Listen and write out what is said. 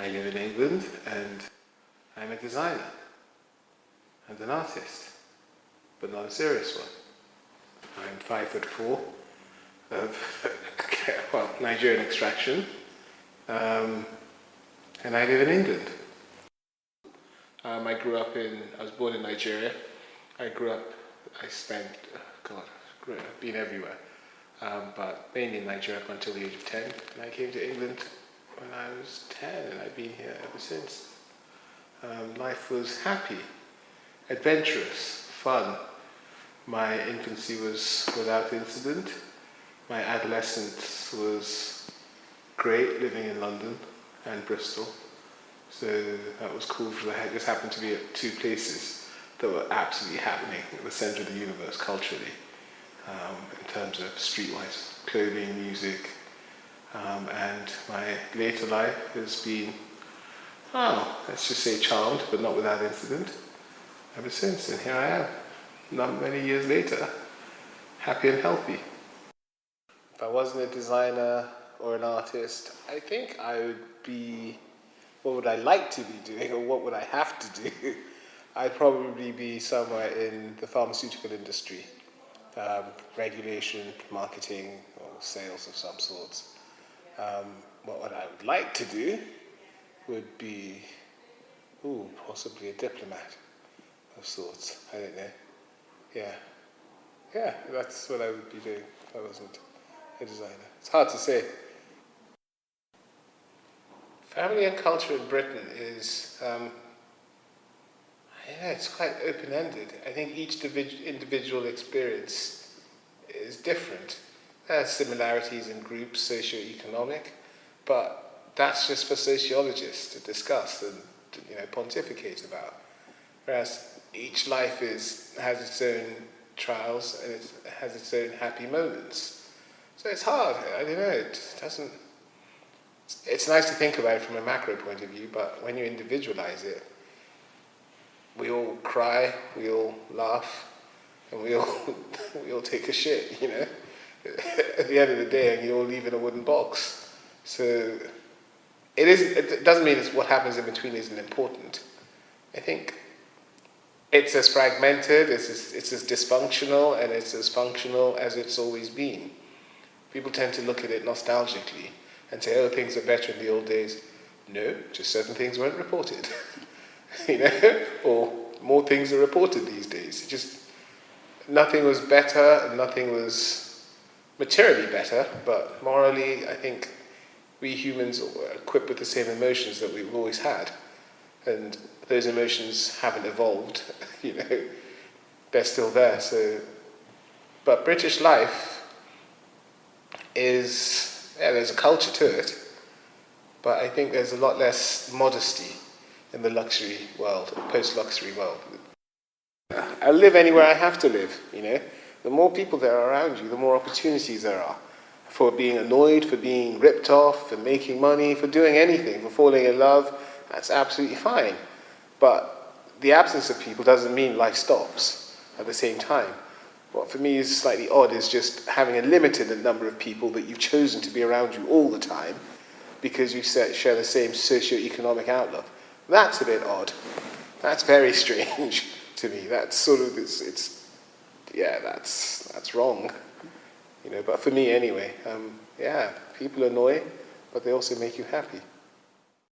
I live in England and I'm a designer and an artist, but not a serious one. I'm 5'4", of well, Nigerian extraction, and I live in England. I was born in Nigeria. I spent, I've been everywhere, but mainly in Nigeria up until the age of 10. And I came to England when I was 10, and I've been here ever since. Life was happy, adventurous, fun. My infancy was without incident. My adolescence was great, living in London and Bristol. So that was cool because I just happened to be at two places that were absolutely happening at the centre of the universe culturally, in terms of streetwise clothing, music, and my later life has been, let's just say charmed, but not without incident, ever since. And here I am, not many years later, happy and healthy. If I wasn't a designer or an artist, I think I would be, what would I like to be doing, or what would I have to do? I'd probably be somewhere in the pharmaceutical industry, regulation, marketing, or sales of some sorts. What I would like to do would be, possibly a diplomat of sorts. I don't know. Yeah, that's what I would be doing if I wasn't a designer. It's hard to say. Family and culture in Britain is, it's quite open-ended. I think each individual experience is different. There are similarities in groups, socio-economic, but that's just for sociologists to discuss and pontificate about. Whereas each life has its own trials and it has its own happy moments. So it's hard. I don't know. It's nice to think about it from a macro point of view, but when you individualize it, we all cry, we all laugh, and we all take a shit, at the end of the day, and you all leave in a wooden box. So it doesn't mean it's what happens in between isn't important. I think it's as fragmented, it's as dysfunctional, and it's as functional as it's always been. People tend to look at it nostalgically and say, things are better in the old days. No, just certain things weren't reported. Or more things are reported these days. Nothing was better, and nothing was materially better, but morally, I think we humans are equipped with the same emotions that we've always had. And those emotions haven't evolved, they're still there. But British life is, there's a culture to it, but I think there's a lot less modesty in the luxury world, post-luxury world. I live anywhere I have to live, The more people there are around you, the more opportunities there are for being annoyed, for being ripped off, for making money, for doing anything, for falling in love. That's absolutely fine. But the absence of people doesn't mean life stops at the same time. What for me is slightly odd is just having a limited number of people that you've chosen to be around you all the time because you share the same socio-economic outlook. That's a bit odd. That's very strange to me. That's sort of, that's wrong. But for me anyway, people annoy, but they also make you happy.